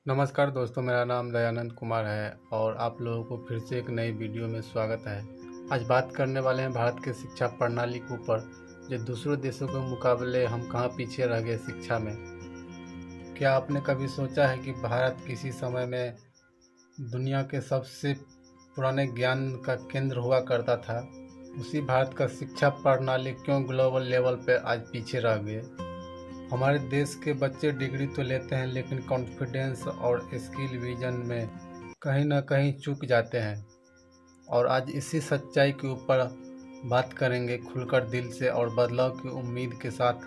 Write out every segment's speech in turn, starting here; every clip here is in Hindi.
नमस्कार दोस्तों, मेरा नाम दयानंद कुमार है और आप लोगों को फिर से एक नई वीडियो में स्वागत है। आज बात करने वाले हैं भारत के शिक्षा प्रणाली के ऊपर, जो दूसरों देशों के मुकाबले हम कहाँ पीछे रह गए शिक्षा में। क्या आपने कभी सोचा है कि भारत किसी समय में दुनिया के सबसे पुराने ज्ञान का केंद्र हुआ करता था? उसी भारत का शिक्षा प्रणाली क्यों ग्लोबल लेवल पर आज पीछे रह गए? हमारे देश के बच्चे डिग्री तो लेते हैं, लेकिन कॉन्फिडेंस और स्किल विजन में कहीं ना कहीं चूक जाते हैं। और आज इसी सच्चाई के ऊपर बात करेंगे खुलकर, दिल से और बदलाव की उम्मीद के साथ।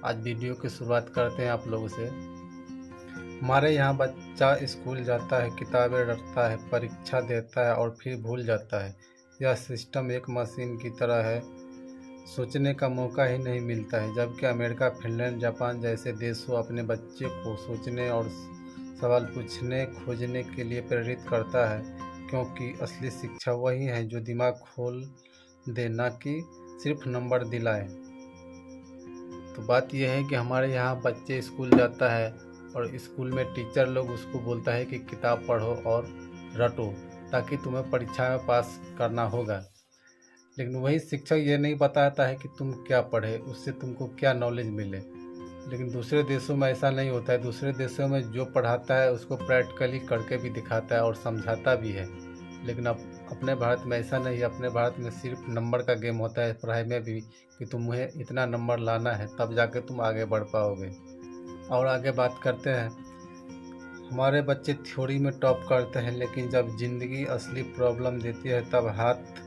आज वीडियो की शुरुआत करते हैं आप लोगों से। हमारे यहाँ बच्चा स्कूल जाता है, किताबें रटता है, परीक्षा देता है और फिर भूल जाता है। यह सिस्टम एक मशीन की तरह है, सोचने का मौका ही नहीं मिलता है। जबकि अमेरिका, फिनलैंड, जापान जैसे देशों अपने बच्चे को सोचने और सवाल पूछने, खोजने के लिए प्रेरित करता है, क्योंकि असली शिक्षा वही है जो दिमाग खोल दे, ना कि सिर्फ नंबर दिलाए। तो बात यह है कि हमारे यहाँ बच्चे स्कूल जाता है और स्कूल में टीचर लोग उसको बोलता है कि किताब पढ़ो और रटो, ताकि तुम्हें परीक्षा में पास करना होगा। लेकिन वही शिक्षक ये नहीं बताता है कि तुम क्या पढ़े, उससे तुमको क्या नॉलेज मिले। लेकिन दूसरे देशों में ऐसा नहीं होता है। दूसरे देशों में जो पढ़ाता है उसको प्रैक्टिकली करके भी दिखाता है और समझाता भी है। लेकिन अब अपने भारत में ऐसा नहीं है। अपने भारत में सिर्फ नंबर का गेम होता है पढ़ाई में भी, कि तुम्हें इतना नंबर लाना है, तब जाके तुम आगे बढ़ पाओगे। और आगे बात करते हैं। हमारे बच्चे थ्योरी में टॉप करते हैं, लेकिन जब ज़िंदगी असली प्रॉब्लम देती है तब हाथ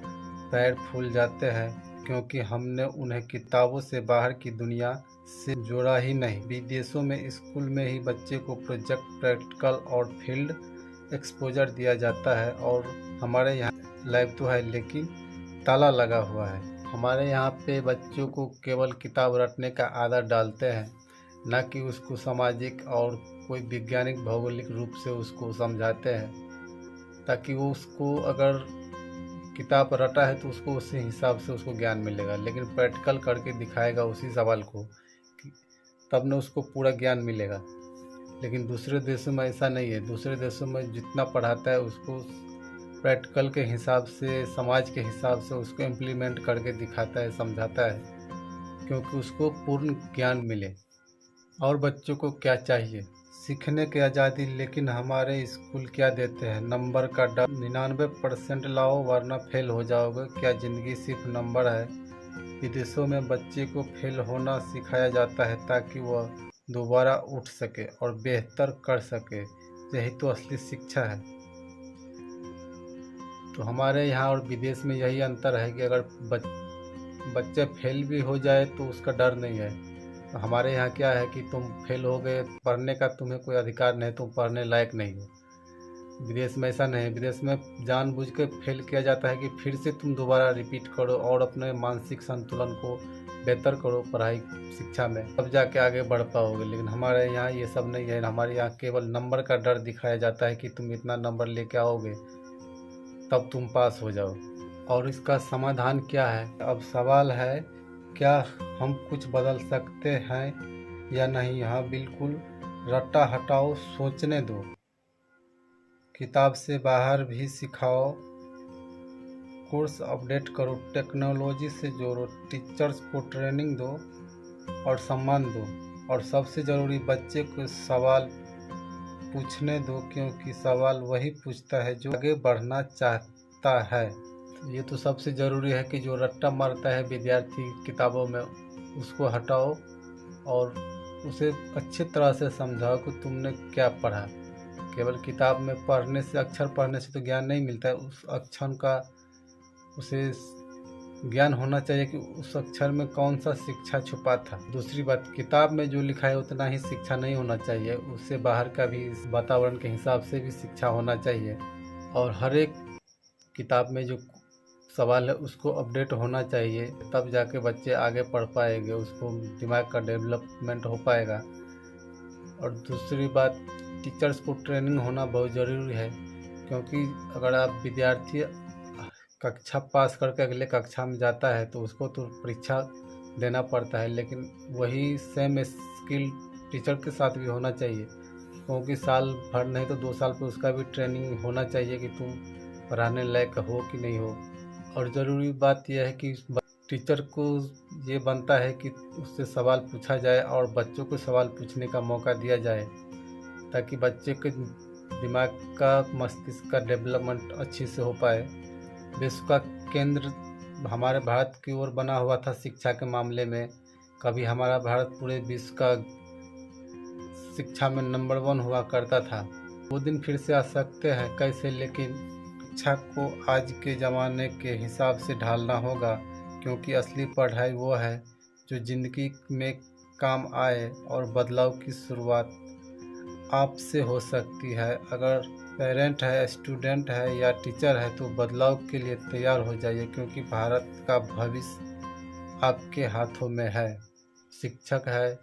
पैर फूल जाते हैं, क्योंकि हमने उन्हें किताबों से बाहर की दुनिया से जोड़ा ही नहीं। विदेशों में स्कूल में ही बच्चे को प्रोजेक्ट, प्रैक्टिकल और फील्ड एक्सपोजर दिया जाता है, और हमारे यहाँ लैब तो है लेकिन ताला लगा हुआ है। हमारे यहाँ पे बच्चों को केवल किताब रटने का आदत डालते हैं, ना कि उसको सामाजिक और कोई वैज्ञानिक भौगोलिक रूप से उसको समझाते हैं, ताकि वो उसको अगर किताब रटा है तो उसको उसी हिसाब से उसको ज्ञान मिलेगा। लेकिन प्रैक्टिकल करके दिखाएगा उसी सवाल को, तब न उसको पूरा ज्ञान मिलेगा। लेकिन दूसरे देशों में ऐसा नहीं है। दूसरे देशों में जितना पढ़ाता है उसको प्रैक्टिकल के हिसाब से, समाज के हिसाब से उसको इम्प्लीमेंट करके दिखाता है, समझाता है, क्योंकि उसको पूर्ण ज्ञान मिले। और बच्चों को क्या चाहिए? सीखने की आज़ादी। लेकिन हमारे स्कूल क्या देते हैं? नंबर का डर। 99% लाओ वरना फेल हो जाओगे। क्या ज़िंदगी सिर्फ नंबर है? विदेशों में बच्चे को फेल होना सिखाया जाता है ताकि वह दोबारा उठ सके और बेहतर कर सके। यही तो असली शिक्षा है। तो हमारे यहाँ और विदेश में यही अंतर है कि अगर बच्चे फेल भी हो जाए तो उसका डर नहीं है। तो हमारे यहाँ क्या है कि तुम फेल हो गए, पढ़ने का तुम्हें कोई अधिकार नहीं, तुम पढ़ने लायक नहीं हो। विदेश में ऐसा नहीं है। विदेश में जानबूझ के फेल किया जाता है कि फिर से तुम दोबारा रिपीट करो और अपने मानसिक संतुलन को बेहतर करो पढ़ाई शिक्षा में, तब जाके आगे बढ़ पाओगे। लेकिन हमारे यहाँ ये सब नहीं है। हमारे यहाँ केवल नंबर का डर दिखाया जाता है कि तुम इतना नंबर लेके आओगे तब तुम पास हो जाओ। और इसका समाधान क्या है? अब सवाल है, क्या हम कुछ बदल सकते हैं या नहीं? हाँ बिल्कुल। रट्टा हटाओ, सोचने दो, किताब से बाहर भी सिखाओ, कोर्स अपडेट करो, टेक्नोलॉजी से जोड़ो, टीचर्स को ट्रेनिंग दो और सम्मान दो। और सबसे ज़रूरी, बच्चे को सवाल पूछने दो, क्योंकि सवाल वही पूछता है जो आगे बढ़ना चाहता है। ये तो सबसे ज़रूरी है कि जो रट्टा मारता है विद्यार्थी किताबों में, उसको हटाओ और उसे अच्छी तरह से समझाओ कि तुमने क्या पढ़ा। केवल किताब में पढ़ने से, अक्षर पढ़ने से तो ज्ञान नहीं मिलता है। उस अक्षर का उसे ज्ञान होना चाहिए कि उस अक्षर में कौन सा शिक्षा छुपा था। दूसरी बात, किताब में जो लिखा है उतना ही शिक्षा नहीं होना चाहिए, उससे बाहर का भी, वातावरण के हिसाब से भी शिक्षा होना चाहिए। और हर एक किताब में जो सवाल है उसको अपडेट होना चाहिए, तब जाके बच्चे आगे पढ़ पाएंगे, उसको दिमाग का डेवलपमेंट हो पाएगा। और दूसरी बात, टीचर्स को ट्रेनिंग होना बहुत ज़रूरी है, क्योंकि अगर आप विद्यार्थी कक्षा पास करके अगले कक्षा में जाता है तो उसको तो परीक्षा देना पड़ता है, लेकिन वही सेम स्किल टीचर के साथ भी होना चाहिए। क्योंकि साल भर नहीं तो 2 साल पे उसका भी ट्रेनिंग होना चाहिए कि तुम पढ़ाने लायक हो कि नहीं हो। और ज़रूरी बात यह है कि टीचर को ये बनता है कि उससे सवाल पूछा जाए और बच्चों को सवाल पूछने का मौका दिया जाए, ताकि बच्चे के दिमाग का, मस्तिष्क का डेवलपमेंट अच्छे से हो पाए। विश्व का केंद्र हमारे भारत की ओर बना हुआ था शिक्षा के मामले में। कभी हमारा भारत पूरे विश्व का शिक्षा में नंबर 1 हुआ करता था। वो दिन फिर से आ सकते हैं, कैसे? लेकिन शिक्षा को आज के ज़माने के हिसाब से ढालना होगा, क्योंकि असली पढ़ाई वो है जो ज़िंदगी में काम आए, और बदलाव की शुरुआत आपसे हो सकती है। अगर पेरेंट है, स्टूडेंट है या टीचर है तो बदलाव के लिए तैयार हो जाइए, क्योंकि भारत का भविष्य आपके हाथों में है। शिक्षक है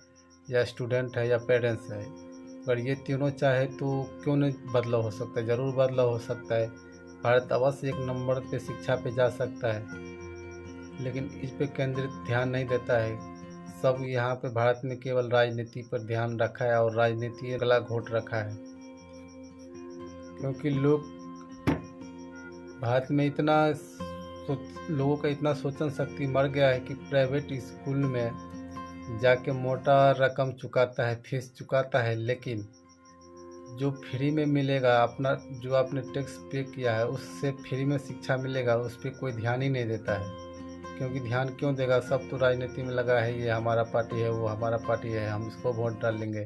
या स्टूडेंट है या पेरेंट्स है, अगर ये तीनों चाहे तो क्यों नहीं बदलाव हो सकता है? ज़रूर बदलाव हो सकता है। भारत अवश्य 1 नंबर पे शिक्षा पे जा सकता है, लेकिन इस पे केंद्रित ध्यान नहीं देता है। सब यहाँ पे भारत में केवल राजनीति पर ध्यान रखा है, और राजनीति गला घोट रखा है, क्योंकि लोग भारत में लोगों का इतना सोचन शक्ति मर गया है कि प्राइवेट स्कूल में जाके मोटा रकम चुकाता है, फीस चुकाता है, लेकिन जो फ्री में मिलेगा, जो आपने टैक्स पे किया है उससे फ्री में शिक्षा मिलेगा, उस पर कोई ध्यान ही नहीं देता है। क्योंकि ध्यान क्यों देगा? सब तो राजनीति में लगा है, ये हमारा पार्टी है, वो हमारा पार्टी है, हम इसको वोट डाल लेंगे।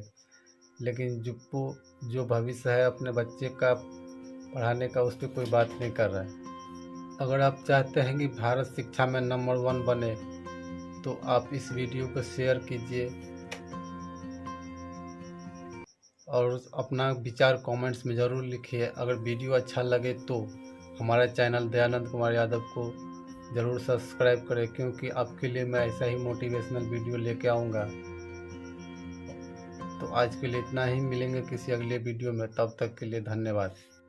लेकिन जो भविष्य है अपने बच्चे का पढ़ाने का, उस पर कोई बात नहीं कर रहा है। अगर आप चाहते हैं कि भारत शिक्षा में नंबर 1 बने, तो आप इस वीडियो को शेयर कीजिए और अपना विचार कमेंट्स में ज़रूर लिखिए। अगर वीडियो अच्छा लगे तो हमारा चैनल दयानंद कुमार यादव को ज़रूर सब्सक्राइब करें, क्योंकि आपके लिए मैं ऐसा ही मोटिवेशनल वीडियो लेके आऊँगा। तो आज के लिए इतना ही, मिलेंगे किसी अगले वीडियो में, तब तक के लिए धन्यवाद।